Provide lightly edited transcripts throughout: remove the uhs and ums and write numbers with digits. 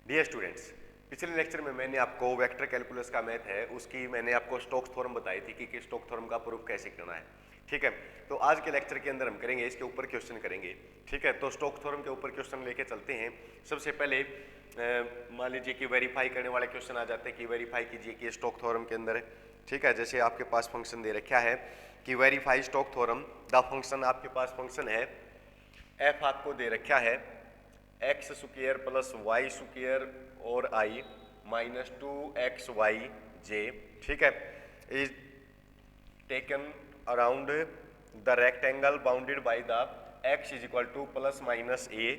Dear students, पिछले lecture में मैंने आपको वेक्टर कैलकुलस का मैथ है उसकी मैंने आपको स्टोक्स थ्योरम बताई थी कि स्टोक्स थ्योरम का प्रूफ कैसे करना है। ठीक है, तो आज के लेक्चर के अंदर हम करेंगे इसके ऊपर क्वेश्चन करेंगे। ठीक है, तो स्टोक्स थ्योरम के ऊपर क्वेश्चन लेके चलते हैं। सबसे पहले मान लीजिए कि वेरीफाई करने वाले क्वेश्चन आ जाते हैं कि वेरीफाई कीजिए कि स्टोक्स थ्योरम के अंदर, ठीक है, जैसे आपके पास फंक्शन दे रखा है कि verify Stokes theorem, the function आपके पास फंक्शन है एफ आपको दे रखा है x square plus y square और आई माइनस 2xyj। ठीक है, is taken around the rectangle bounded by the x is equal to plus minus a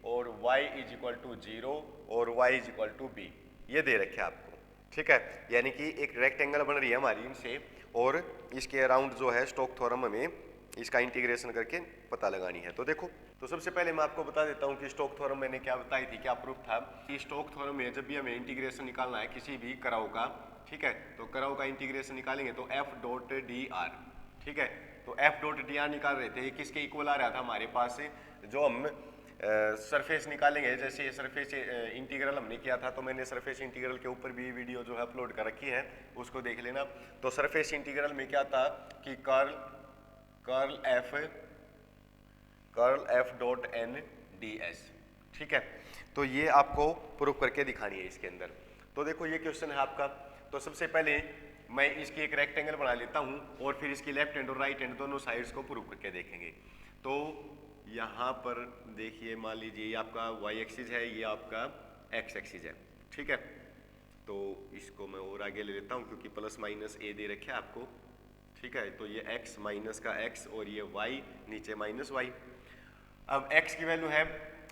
और y इज इक्वल टू 0 और y is equal to b। ये दे रखे आपको। ठीक है, यानी कि एक रेक्टेंगल बन रही है हमारी इनसे और इसके अराउंड जो है स्टोक्स थ्योरम हमें इसका इंटीग्रेशन करके पता लगानी है। तो देखो, तो सबसे पहले मैं आपको बता देता हूँ कि स्टोक्स थ्योरम मैंने क्या बताई थी, क्या प्रूफ था कि स्टोक्स थ्योरम में जब भी हमें इंटीग्रेशन निकालना है किसी भी कर्व का, ठीक है, तो कर्व का इंटीग्रेशन निकालेंगे तो एफ डॉट डी आर। ठीक है, तो एफ डॉट डी आर निकाल रहे थे, किसके इक्वल आ रहा था हमारे पास, जो हम सरफेस निकालेंगे। जैसे ये सरफेस इंटीग्रल हमने किया था तो मैंने सरफेस इंटीग्रल के ऊपर भी वीडियो जो है अपलोड कर रखी है, उसको देख लेना। तो सरफेस इंटीग्रल में क्या था कि curl F dot n d s. ठीक है, तो ये आपको प्रूफ करके दिखानी है इसके अंदर। तो देखो ये क्वेश्चन है आपका। तो सबसे पहले मैं इसकी एक रेक्टेंगल बना लेता हूँ और फिर इसकी लेफ्ट हैंड और राइट हैंड दोनों साइड्स को प्रूफ करके देखेंगे। तो यहाँ पर देखिए, मान लीजिए ये आपका वाई एक्सिस है, ये आपका एक्स एक्सिस है। ठीक है, तो इसको मैं और आगे ले लेता हूँ क्योंकि प्लस माइनस ए दे रखे आपको। ठीक है, तो ये x माइनस का x और ये y नीचे माइनस y। अब x की वैल्यू है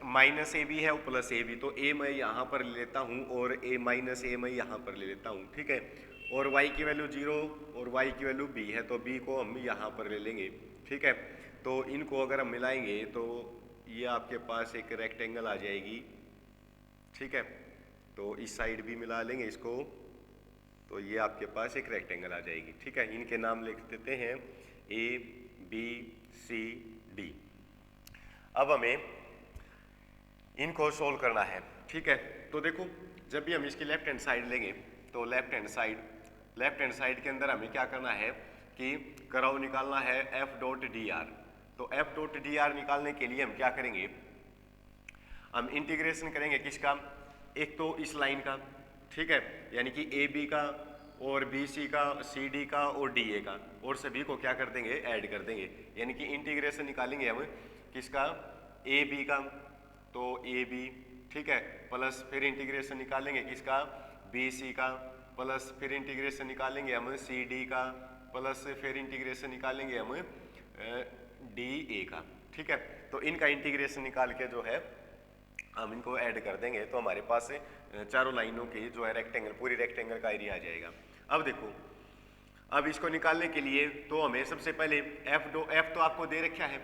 माइनस ए बी है और प्लस ए बी, तो a मैं यहाँ पर ले लेता हूँ और a माइनस ए मैं यहाँ पर ले लेता हूँ। ठीक है, और y की वैल्यू 0 और y की वैल्यू b है, तो b को हम यहाँ पर ले लेंगे। ठीक है, तो इनको अगर हम मिलाएंगे तो ये आपके पास एक रेक्टेंगल आ जाएगी। ठीक है, तो इस साइड भी मिला लेंगे इसको, तो ये आपके पास एक रेक्टेंगल आ जाएगी। ठीक है, इनके नाम लिख देते हैं ए बी सी डी। अब हमें इनको सोल्व करना है। ठीक है, तो देखो जब भी हम इसकी लेफ्ट हैंड साइड लेंगे तो लेफ्ट हैंड साइड के अंदर हमें क्या करना है कि कर्व निकालना है एफ डॉट डी आर। तो एफ डॉट डी आर निकालने के लिए हम क्या करेंगे, हम इंटीग्रेशन करेंगे किसका, एक तो इस लाइन का, ठीक है, यानी कि ए बी का और बी सी का, सी डी का और डी ए का, और सभी को क्या कर देंगे, ऐड कर देंगे। यानी कि इंटीग्रेशन निकालेंगे हम किसका, ए बी का, तो ए बी, ठीक है, प्लस फिर इंटीग्रेशन निकालेंगे किसका, बी सी का, प्लस फिर इंटीग्रेशन निकालेंगे हम सी डी का, प्लस फिर इंटीग्रेशन निकालेंगे हम डी ए का। ठीक है, तो इनका इंटीग्रेशन निकाल के जो है हम इनको ऐड कर देंगे तो हमारे पास चारों लाइनों की जो है रेक्टेंगल, पूरी रेक्टेंगल का एरिया आ जाएगा। अब देखो, अब इसको निकालने के लिए तो हमें सबसे पहले एफ तो आपको दे रखा है,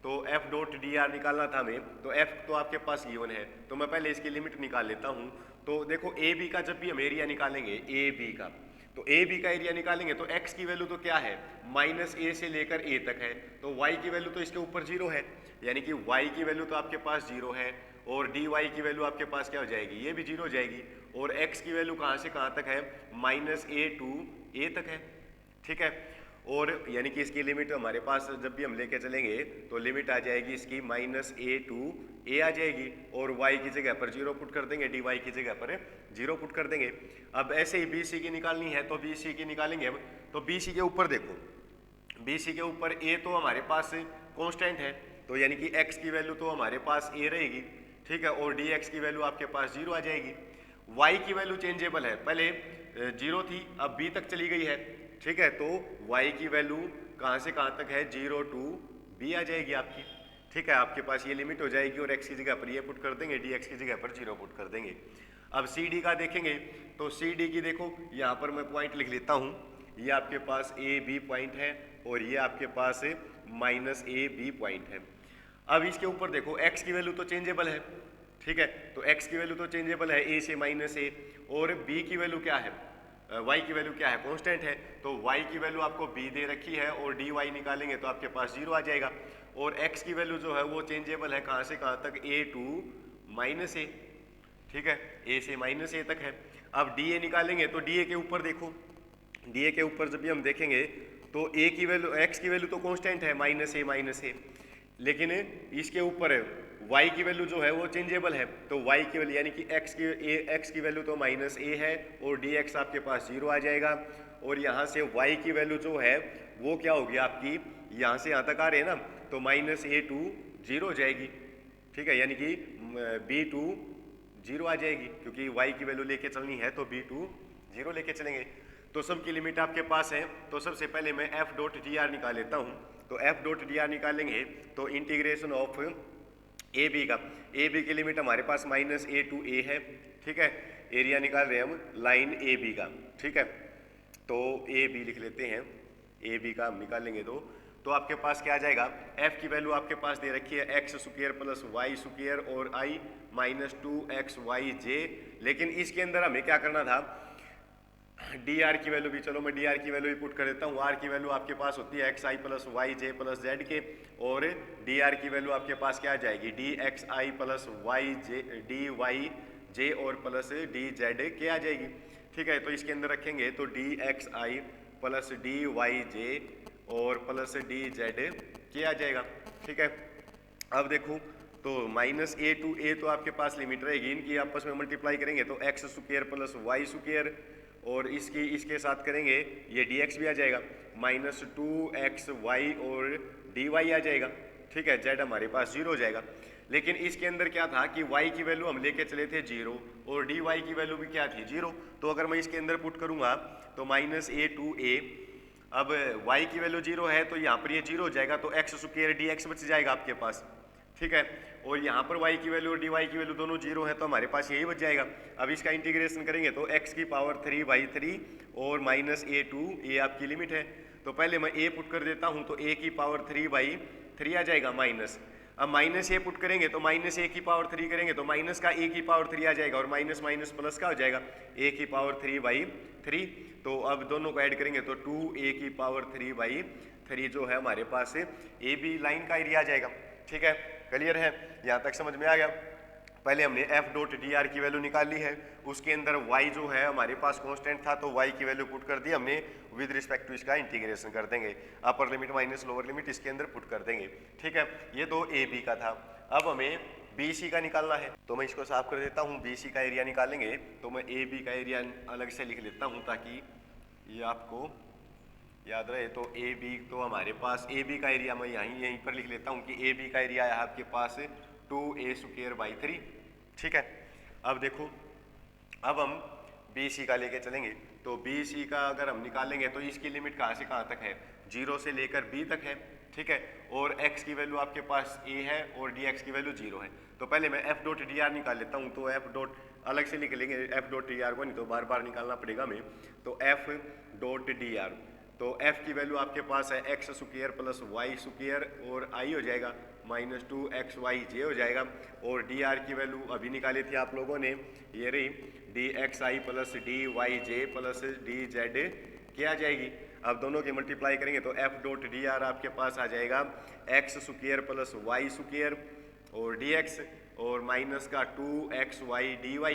तो एफ डॉट डी आर निकालना था हमें, तो एफ तो आपके पास गिवन है, तो मैं पहले इसकी लिमिट निकाल लेता हूँ। तो देखो ए बी का जब भी हम एरिया निकालेंगे, ए बी का, तो ए बी का एरिया निकालेंगे तो एक्स की वैल्यू तो क्या है, माइनस ए से लेकर ए तक है, तो वाई की वैल्यू तो इसके ऊपर 0 है, यानी कि वाई की वैल्यू तो आपके पास 0 है, और डी वाई की वैल्यू आपके पास क्या हो जाएगी, ये भी 0 हो जाएगी, और x की वैल्यू कहाँ से कहाँ तक है, माइनस ए टू ए तक है। ठीक है, और यानी कि इसकी लिमिट हमारे पास जब भी हम लेके चलेंगे तो लिमिट आ जाएगी इसकी माइनस ए टू ए आ जाएगी, और y की जगह पर 0 पुट कर देंगे, डी वाई की जगह पर 0 पुट कर देंगे। अब ऐसे ही बी सी की निकालनी है तो बी सी की निकालेंगे हम, तो बी सी के ऊपर देखो, बी सी के ऊपर a तो हमारे पास कांस्टेंट है, तो यानी कि x की वैल्यू तो हमारे पास a रहेगी। ठीक है, और dx की वैल्यू आपके पास 0 आ जाएगी। y की वैल्यू चेंजेबल है, पहले 0 थी अब b तक चली गई है। ठीक है, तो y की वैल्यू कहाँ से कहाँ तक है, 0 टू b आ जाएगी आपकी। ठीक है, आपके पास ये लिमिट हो जाएगी और x की जगह पर ये पुट कर देंगे, dx की जगह पर 0 पुट कर देंगे। अब सी डी का देखेंगे तो सी डी की देखो, यहाँ पर मैं पॉइंट लिख लेता हूँ, ये आपके पास ए बी पॉइंट है और ये आपके पास माइनस ए बी पॉइंट है। अब इसके ऊपर देखो x की वैल्यू तो चेंजेबल है। ठीक है, तो x की वैल्यू तो चेंजेबल है, a से माइनस ए, और b की वैल्यू क्या है, y की वैल्यू क्या है, कांस्टेंट है, तो y की वैल्यू आपको b दे रखी है और dy निकालेंगे तो आपके पास 0 आ जाएगा, और x की वैल्यू जो है वो चेंजेबल है, कहाँ से कहाँ तक, a टू माइनस ए। ठीक है, ए से माइनस ए तक है। अब डी ए निकालेंगे तो डी ए के ऊपर देखो, डी ए के ऊपर जब भी हम देखेंगे तो ए की वैल्यू, एक्स की वैल्यू तो कांस्टेंट है माइनस ए, लेकिन इसके ऊपर y की वैल्यू जो है वो चेंजेबल है, तो y की वैल्यू यानी कि x की वैल्यू तो माइनस ए है और dx आपके पास 0 आ जाएगा। और यहाँ से y की वैल्यू जो है वो क्या होगी आपकी, यहाँ से यहाँ तक आ रहे हैं ना, तो माइनस ए टू 0 हो जाएगी, ठीक है, यानी कि b2 0 आ जाएगी, क्योंकि y की वैल्यू लेके चलनी है तो b2 0 लेके चलेंगे। तो सबकी लिमिट आपके पास है, तो सबसे पहले मैं f डॉट डी आर निकाल लेता हूँ। तो f डॉट डी आर निकालेंगे तो इंटीग्रेशन ऑफ ए बी का, ए बी की लिमिट हमारे पास माइनस ए टू ए है, ठीक है, एरिया निकाल रहे हैं हम लाइन ए बी का, ठीक है, तो ए बी लिख लेते हैं, ए बी का हम निकालेंगे तो आपके पास क्या आ जाएगा, f की वैल्यू आपके पास दे रखी है x square plus y square और i माइनस 2xyj, लेकिन इसके अंदर हमें क्या करना था, डी आर की वैल्यू भी, चलो मैं डी आर की वैल्यू भी पुट कर देता हूँ। आर की वैल्यू आपके पास होती है एक्स आई प्लस वाई जे प्लस जेड के, और डी आर की वैल्यू आपके पास क्या आ जाएगी, डी एक्स आई प्लस वाई जे, डी वाई जे और प्लस डी जेड के आ जाएगी, ठीक है। तो इसके अंदर रखेंगे तो डी एक्स आई प्लस डी वाई जे और प्लस डी जेड के आ जाएगा, ठीक है। अब देखो तो माइनस ए टू ए तो आपके पास लिमिट रहेगी, इनकी आपस में मल्टीप्लाई करेंगे तो x square plus y square, और इसके साथ करेंगे ये dx भी आ जाएगा, माइनस 2xy और dy आ जाएगा, ठीक है, z हमारे पास 0 हो जाएगा। लेकिन इसके अंदर क्या था कि y की वैल्यू हम लेके चले थे 0 और dy की वैल्यू भी क्या थी 0, तो अगर मैं इसके अंदर पुट करूंगा तो माइनस ए टू ए, अब y की वैल्यू 0 है तो यहाँ पर ये 0 हो जाएगा, तो एक्स स्क्वायर dx बच जाएगा आपके पास, ठीक है, और यहाँ पर y की वैल्यू और dy की वैल्यू दोनों 0 है तो हमारे पास यही बच जाएगा। अब इसका इंटीग्रेशन करेंगे तो x की पावर 3/3 और माइनस ए टू ए आपकी लिमिट है, तो पहले मैं a पुट कर देता हूँ तो a की पावर 3/3 आ जाएगा माइनस, अब माइनस ए पुट करेंगे तो माइनस ए की पावर 3 करेंगे तो माइनस का a की पावर 3 आ जाएगा, और माइनस माइनस प्लस का हो जाएगा a की पावर 3/3, तो अब दोनों को ऐड करेंगे तो 2a की पावर 3/3 जो है हमारे पास ए बी लाइन का एरिया आ जाएगा, ठीक है। क्लियर है, यहाँ तक समझ में आ गया। पहले हमने f डॉट डी आर की वैल्यू निकाल ली है, उसके अंदर y जो है हमारे पास कांस्टेंट था तो y की वैल्यू पुट कर दी हमने, विद रिस्पेक्ट टू इसका इंटीग्रेशन कर देंगे, upper limit minus lower limit इसके अंदर पुट कर देंगे, ठीक है। ये तो ए बी का था। अब हमें बी सी का निकालना है, तो मैं इसको साफ कर देता हूँ। बी सी का एरिया निकालेंगे तो मैं ए बी का एरिया अलग से लिख लेता हूँ ताकि ये आपको याद रहे। तो ए बी तो हमारे पास ए बी का एरिया मैं यहीं पर लिख लेता हूँ कि ए बी का एरिया है आपके पास 2a² 3, ठीक है। अब देखो, अब हम बी सी का लेके चलेंगे, तो बी सी का अगर हम निकालेंगे तो इसकी लिमिट कहाँ से कहाँ तक है, 0 से लेकर b तक है, ठीक है, और x की वैल्यू आपके पास a है और dx की वैल्यू 0 है। तो पहले मैं f डॉट डी आर निकाल लेता हूँ, तो f डॉट अलग से लिख लेंगे f डॉट डी आर को, नहीं तो बार बार निकालना पड़ेगा हमें। तो f डॉट डी आर, तो f की वैल्यू आपके पास है x square plus y square और i हो जाएगा माइनस 2xyj हो जाएगा, और डी आर की वैल्यू अभी निकाली थी आप लोगों ने, ये रही डी एक्स आई प्लस डी वाई जे प्लस डी जेड क्या आ जाएगी। अब दोनों के मल्टीप्लाई करेंगे तो f डॉट डी आर आपके पास आ जाएगा x square plus y square और डी एक्स और माइनस का 2xy dy,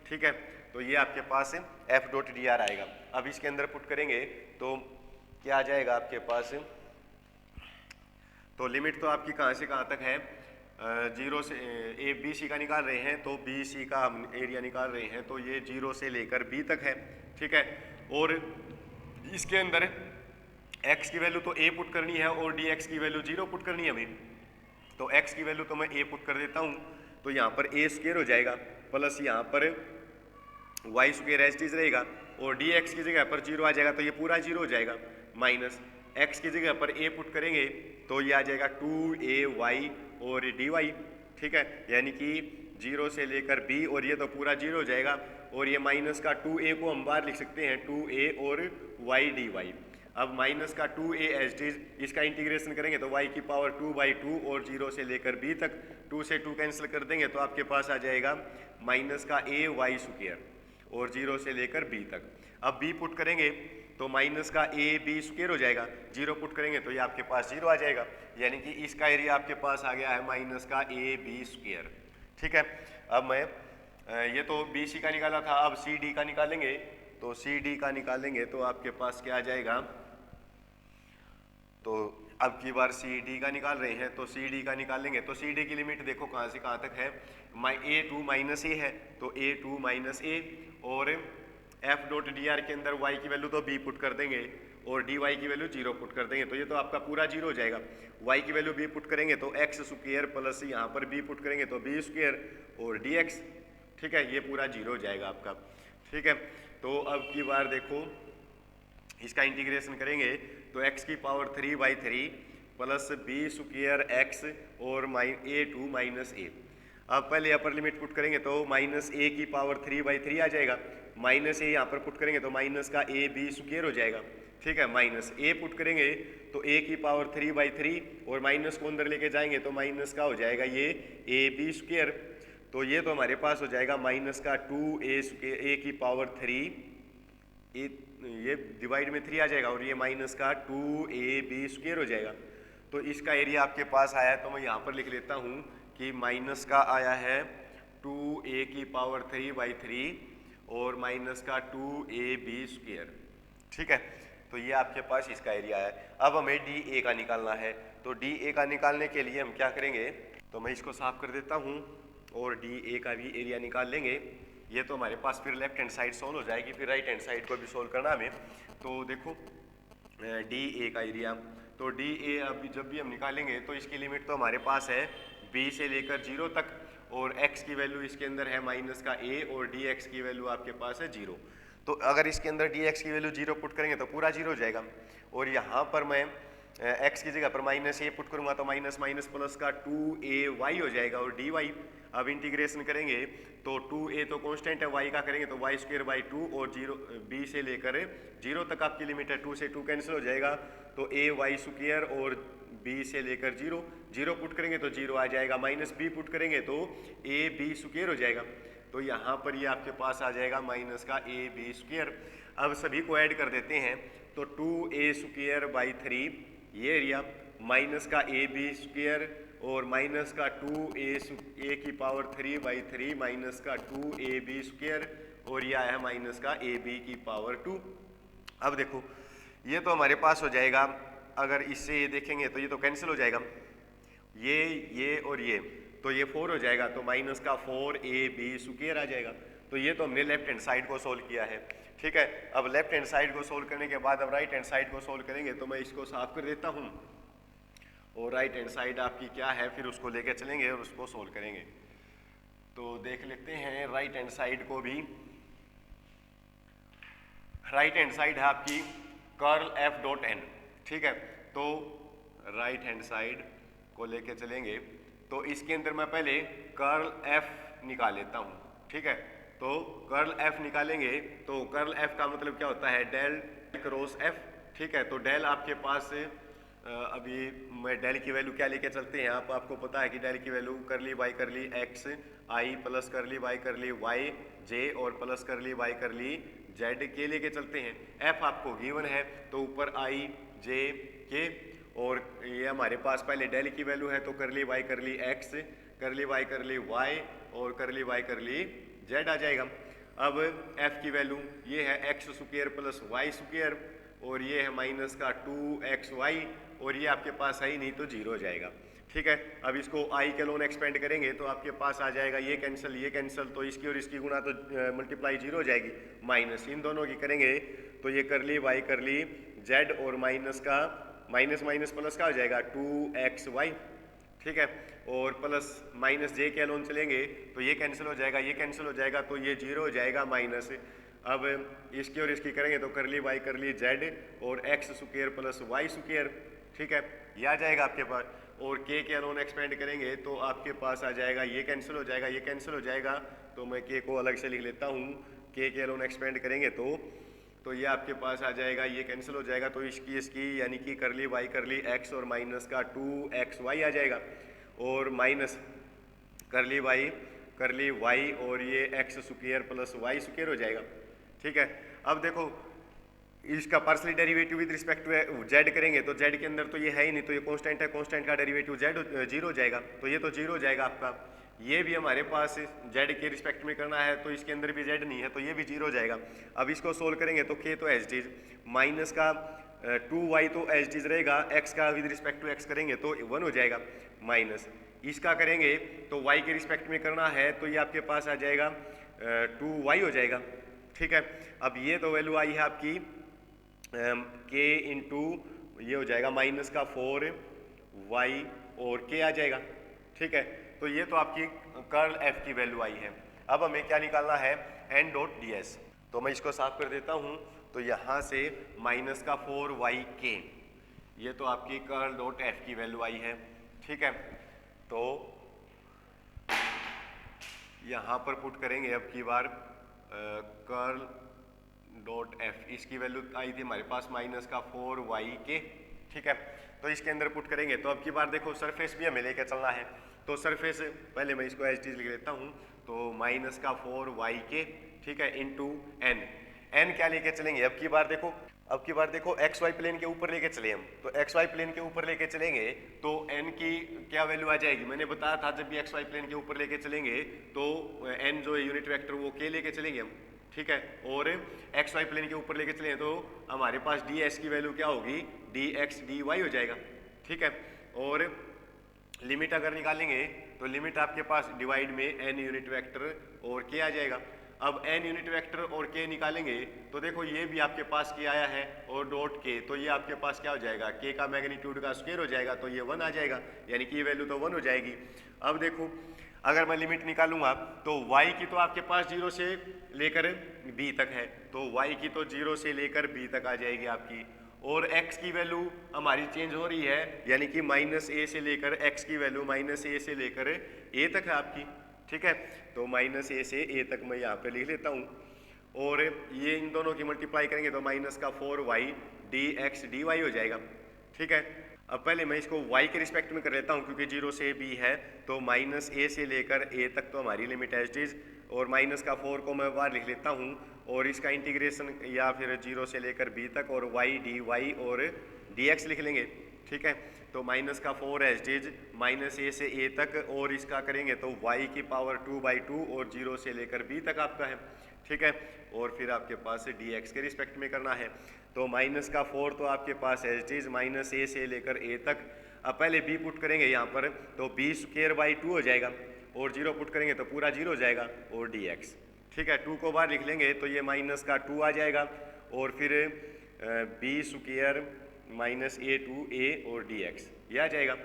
ठीक है। तो ये आपके पास f डॉट डी आर आएगा। अब इसके अंदर पुट करेंगे तो क्या आ जाएगा आपके पास, तो लिमिट तो आपकी कहाँ से कहाँ तक है, 0 से ए बी सी का निकाल रहे हैं तो बी सी का हम एरिया निकाल रहे हैं, तो ये 0 से लेकर b तक है, ठीक है। और इसके अंदर x की वैल्यू तो a पुट करनी है और dx की वैल्यू 0 पुट करनी है हमें, तो x की वैल्यू तो मैं a पुट कर देता हूँ, तो यहाँ पर a स्क्वायर हो जाएगा प्लस यहाँ पर y स्क्वायर एज इट रहेगा, और dx की जगह पर 0 आ जाएगा, तो ये पूरा 0 हो जाएगा, माइनस x की जगह पर a पुट करेंगे तो ये आ जाएगा 2ay और dy, ठीक है, यानी कि 0 से लेकर b, और ये तो पूरा 0 हो जाएगा, और ये माइनस का 2a को हम बाहर लिख सकते हैं 2a और y dy। अब माइनस का 2a एज इट इज, इसका इंटीग्रेशन करेंगे तो y की पावर 2/2 और 0 से लेकर b तक, 2 से 2 कैंसिल कर देंगे तो आपके पास आ जाएगा माइनस का ay स्क्वायर और 0 से लेकर b तक। अब b पुट करेंगे तो माइनस का ab स्क्वायर हो जाएगा, 0 पुट करेंगे तो ये आपके पास 0 आ जाएगा, यानी कि इसका एरिया आपके पास आ गया है माइनस का ab स्क्वायर, ठीक है। अब मैं ये तो बी सी का निकाला था, अब सी डी का निकालेंगे। तो सी डी का निकालेंगे तो आपके पास क्या आ जाएगा, तो अब की बार सी डी का निकाल रहे हैं, तो सी डी का निकालेंगे तो सी डी की लिमिट देखो कहाँ से कहाँ तक है, ए टू माइनस ए है, तो ए टू माइनस ए, और एफ डॉट डी आर के अंदर वाई की वैल्यू तो बी पुट कर देंगे और डी वाई की वैल्यू 0 पुट कर देंगे, तो ये तो आपका पूरा 0 हो जाएगा। वाई की वैल्यू बी पुट करेंगे तो एक्स स्क्वायर प्लस यहाँ पर बी पुट करेंगे तो बी स्क्वायर और डी एक्स, ठीक है, ये पूरा 0 हो जाएगा आपका, ठीक है। तो अब की बार देखो इसका इंटीग्रेशन करेंगे तो x की power 3/3 plus b square x और ए टू माइनस ए। अब पहले अपर लिमिट पुट करेंगे तो माइनस ए की पावर 3/3 आ जाएगा, माइनस ए यहाँ पर पुट करेंगे तो माइनस का ए बी स्क्वायर हो जाएगा, ठीक है। माइनस ए पुट करेंगे तो ए की पावर 3/3 और माइनस को अंदर लेके जाएंगे तो माइनस का हो जाएगा ये ए बी स्क्वायर, तो ये तो हमारे पास हो जाएगा माइनस का 2a स्क्वायर ए की पावर 3, ये डिवाइड में 3 आ जाएगा और ये माइनस का 2ab स्क्वायर हो जाएगा। तो इसका एरिया आपके पास आया है, तो मैं यहाँ पर लिख लेता हूँ कि माइनस का आया है 2a की पावर 3/3 और माइनस का 2ab स्क्वायर, ठीक है। तो ये आपके पास इसका एरिया है। अब हमें डी ए का निकालना है, तो डी ए का निकालने के लिए हम क्या करेंगे, तो मैं इसको साफ कर देता हूँ और डी ए का भी एरिया निकाल लेंगे। ये तो हमारे पास फिर लेफ्ट हैंड साइड सोल्व हो जाएगी, फिर राइट हैंड साइड को भी सोल्व करना हमें। तो देखो डी ए का एरिया, तो डी ए अभी जब भी हम निकालेंगे तो इसकी लिमिट तो हमारे पास है बी से लेकर 0 तक, और x की वैल्यू इसके अंदर है माइनस का a और dx की वैल्यू आपके पास है 0। तो अगर इसके अंदर dx की वैल्यू 0 पुट करेंगे तो पूरा 0 हो जाएगा, और यहाँ पर मैं x की जगह पर माइनस a पुट करूँगा तो माइनस माइनस प्लस का 2ay हो जाएगा, और dy अब इंटीग्रेशन करेंगे तो 2a तो कांस्टेंट है, y का करेंगे तो y स्क्वायर बाई 2 और 0 b से लेकर 0 तक आपकी लिमिट है, 2 से 2 कैंसिल हो जाएगा, तो a y स्क्वायर और b से लेकर 0 पुट करेंगे तो 0 आ जाएगा, माइनस b पुट करेंगे तो a b स्क्वायर हो जाएगा, तो यहाँ पर ये आपके पास आ जाएगा माइनस का a b स्क्वायर। अब सभी को ऐड कर देते हैं तो 2a स्क्वायर बाई 3 ये एरिया, माइनस का a b स्क्वायर और माइनस का 2a की पावर 3/3 माइनस का 2ab स्क्वायर, और यह है माइनस का ab की पावर 2। अब देखो ये तो हमारे पास हो जाएगा, अगर इससे ये देखेंगे तो ये तो कैंसिल हो जाएगा, ये और ये, तो ये 4 हो जाएगा, तो माइनस का 4ab स्क्वायर आ जाएगा। तो ये तो हमने लेफ्ट हैंड साइड को सोल्व किया है, ठीक है। अब लेफ्ट हैंड साइड को सोल्व करने के बाद अब राइट हैंड साइड को सोल्व करेंगे, तो मैं इसको साफ कर देता हूँ और राइट हैंड साइड आपकी क्या है फिर उसको लेकर चलेंगे और उसको सोल्व करेंगे। तो देख लेते हैं राइट हैंड साइड को भी। राइट हैंड साइड है आपकी कर्ल एफ डॉट एन, ठीक है। तो राइट हैंड साइड को लेके चलेंगे तो इसके अंदर मैं पहले कर्ल एफ निकाल लेता हूँ, ठीक है। तो कर्ल एफ निकालेंगे तो कर्ल एफ का मतलब क्या होता है, डेल क्रॉस एफ, ठीक है। तो डेल आपके पास अभी मैं डेल की वैल्यू क्या लेके चलते हैं, आपको पता है कि डेल की वैल्यू करली वाई करली एक्स आई प्लस करली वाई करली वाई जे और प्लस करली वाई करली जेड के लेके चलते हैं। एफ आपको गिवन है तो ऊपर आई जे के, और ये हमारे पास पहले डेल की वैल्यू है तो करली वाई करली एक्स करली वाई करली वाई और करली वाई करली जेड आ जाएगा। अब एफ की वैल्यू ये है x square plus y square, और ये है माइनस का 2xy, और ये आपके पास है ही नहीं तो 0 हो जाएगा, ठीक है। अब इसको आई के लोन एक्सपेंड करेंगे तो आपके पास आ जाएगा ये कैंसिल, तो इसकी और इसकी गुणा तो मल्टीप्लाई 0 हो जाएगी, माइनस इन दोनों की करेंगे तो ये करली वाई करली जेड और माइनस का माइनस माइनस प्लस का हो जाएगा 2xy, ठीक है। और प्लस माइनस जे के लोन चलेंगे तो ये कैंसिल हो जाएगा, ये कैंसिल हो जाएगा, तो ये 0 हो जाएगा माइनस। अब इसकी और इसकी करेंगे तो करली वाई करली जेड और x square plus y square, ठीक है, ये आ जाएगा आपके पास। और के अलोन एक्सपेंड करेंगे तो आपके पास आ जाएगा ये कैंसिल हो जाएगा, ये कैंसिल हो जाएगा, तो मैं के को अलग से लिख लेता हूँ। के अलोन एक्सपेंड करेंगे तो ये आपके पास आ जाएगा, ये कैंसिल हो जाएगा, तो इसकी यानी कि करली वाई करली एक्स और माइनस का 2xy आ जाएगा, और माइनस करली वाई करली वाई और ये x square plus y square हो जाएगा, ठीक है। अब देखो इसका partial derivative with respect to z करेंगे तो जेड के अंदर तो ये है ही नहीं, तो ये कांस्टेंट है, कांस्टेंट का डेरिवेटिव जेड 0 हो जाएगा, तो ये तो 0 हो जाएगा आपका। ये भी हमारे पास z के रिस्पेक्ट में करना है, तो इसके अंदर भी z नहीं है, तो ये भी 0 हो जाएगा। अब इसको सोल्व करेंगे तो k तो एज इज, माइनस का 2y तो एज इज रहेगा, x का विद रिस्पेक्ट टू x करेंगे तो 1 हो जाएगा, माइनस इसका करेंगे तो y के रिस्पेक्ट में करना है, तो ये आपके पास आ जाएगा 2y हो जाएगा। ठीक है, अब ये तो वैल्यू आई है आपकी k इंटू ये हो जाएगा माइनस का 4y और k आ जाएगा। ठीक है, तो ये तो आपकी कर्ल f की वैल्यू आई है। अब हमें क्या निकालना है, n डॉट डी एस। तो मैं इसको साफ कर देता हूँ, तो यहाँ से माइनस का 4yk, ये तो आपकी कर्ल डॉट f की वैल्यू आई है। ठीक है, तो यहाँ पर पुट करेंगे अब की बार कर्ल डॉट f, इसकी वैल्यू आई थी हमारे पास माइनस का 4yk। ठीक है, तो इसके अंदर पुट करेंगे तो अब की बार देखो सरफेस भी हमें लेकर चलना है, तो सरफेस पहले मैं इसको एज इट लिख लेता हूँ, तो माइनस का 4yk, ठीक है, इंटू n क्या लेके चलेंगे अब की बार देखो एक्स वाई प्लेन के ऊपर लेके चले हम, तो एक्स वाई प्लेन के ऊपर लेके चलेंगे तो n की क्या वैल्यू आ जाएगी, मैंने बताया था जब भी एक्स वाई प्लेन के ऊपर लेके चलेंगे तो n जो है यूनिट वेक्टर वो k लेके चलेंगे हम। ठीक है, और एक्स वाई प्लेन के ऊपर लेके चलें तो हमारे पास ds की वैल्यू क्या होगी, dx dy हो जाएगा। ठीक है, और लिमिट अगर निकालेंगे तो लिमिट आपके पास डिवाइड में n यूनिट वेक्टर और k आ जाएगा। अब n यूनिट वेक्टर और k निकालेंगे तो देखो ये भी आपके पास k आया है और डॉट k, तो ये आपके पास क्या हो जाएगा, k का मैग्नीट्यूड का स्क्वायर हो जाएगा, तो ये 1 आ जाएगा, यानी कि ये वैल्यू तो 1 हो जाएगी। अब देखो अगर मैं लिमिट निकालूंगा तो y की तो आपके पास 0 से लेकर b तक है, तो y की तो 0 से लेकर b तक आ जाएगी आपकी, और x की वैल्यू हमारी चेंज हो रही है, यानी कि माइनस a से लेकर x की वैल्यू माइनस a से लेकर a तक है आपकी। ठीक है, तो माइनस a से a तक मैं यहाँ पे लिख लेता हूँ, और ये इन दोनों की मल्टीप्लाई करेंगे तो माइनस का 4y dx dy हो जाएगा। ठीक है, अब पहले मैं इसको y के रिस्पेक्ट में कर लेता हूँ क्योंकि 0 से b है, तो माइनस a से लेकर a तक तो हमारी लिमिट है इज, और माइनस का 4 को मैं बाहर लिख लेता हूँ, और इसका इंटीग्रेशन या फिर 0 से लेकर b तक, और y dy और dx लिख लेंगे। ठीक है, तो माइनस का 4 है इज माइनस a से a तक, और इसका करेंगे तो y की पावर 2/2 और 0 से लेकर b तक आपका है। ठीक है, और फिर आपके पास dx के रिस्पेक्ट में करना है, तो माइनस का 4 तो आपके पास है इज माइनस a से लेकर a तक। अब पहले b पुट करेंगे यहाँ पर, तो b स्क्वायर बाई 2 हो जाएगा, और 0 पुट करेंगे तो पूरा 0 हो जाएगा, और dx। ठीक है, 2 को बाहर लिख लेंगे तो ये माइनस का 2 आ जाएगा, और फिर b स्क्वायर माइनस a और dx ये आ जाएगा।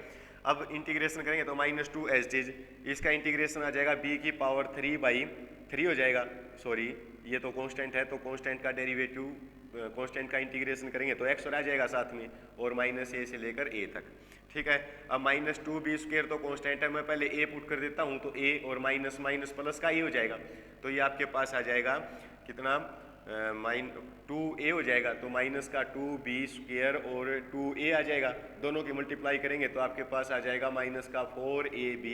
अब इंटीग्रेशन करेंगे तो माइनस 2 एज इज, इसका इंटीग्रेशन आ जाएगा b की पावर 3/3 हो जाएगा, सॉरी ये तो कांस्टेंट है, तो कांस्टेंट का डेरिवेटिव कांस्टेंट का इंटीग्रेशन करेंगे तो x और आ जाएगा साथ में, और माइनस a से लेकर a तक। ठीक है, अब माइनस 2b स्क्वायर तो कांस्टेंट है, मैं पहले a पुट कर देता हूँ, तो a और माइनस माइनस प्लस का a हो जाएगा, तो ये आपके पास आ जाएगा कितना 2a हो जाएगा, तो माइनस का 2b स्क्वायर और 2a आ जाएगा, दोनों की मल्टीप्लाई करेंगे तो आपके पास आ जाएगा माइनस का 4ab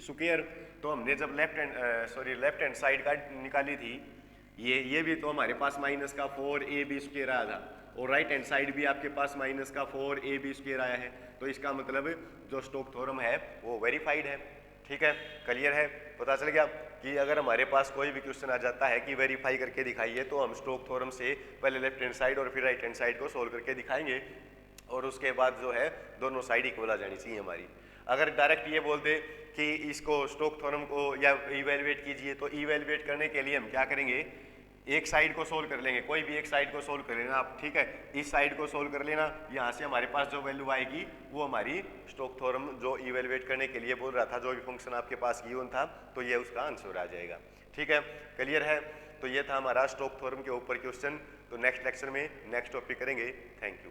स्क्वायर। तो हमने जब लेफ्ट हैंड साइड का निकाली थी ये भी तो हमारे पास माइनस का 4ab स्क्वायर आया था, और राइट हैंड साइड भी आपके पास माइनस का 4ab स्क्वायर आया है, तो इसका मतलब जो स्टोक थ्योरम है वो वेरीफाइड है। ठीक है, क्लियर है, पता चल गया कि अगर हमारे पास कोई भी क्वेश्चन आ जाता है कि वेरीफाई करके दिखाइए, तो हम स्टोक थ्योरम से पहले लेफ्ट हैंड साइड और फिर राइट हैंड साइड को सोल्व करके दिखाएंगे, और उसके बाद जो है दोनों साइड इक्वल आ जानी चाहिए हमारी। अगर डायरेक्ट ये बोल दे कि इसको स्टोक थ्योरम को या इवेलुएट कीजिए, तो इवेलुएट करने के लिए हम क्या करेंगे, एक साइड को सोल्व कर लेंगे, कोई भी एक साइड को सोल्व कर लेना आप। ठीक है, इस साइड को सोल्व कर लेना, यहाँ से हमारे पास जो वैल्यू आएगी वो हमारी स्टोक थ्योरम जो इवेलुएट करने के लिए बोल रहा था, जो भी फंक्शन आपके पास गिवन था, तो ये उसका आंसर आ जाएगा। ठीक है, क्लियर है, तो ये था हमारा स्टोक थ्योरम के ऊपर क्वेश्चन। तो नेक्स्ट लेक्चर में नेक्स्ट टॉपिक करेंगे। Thank you.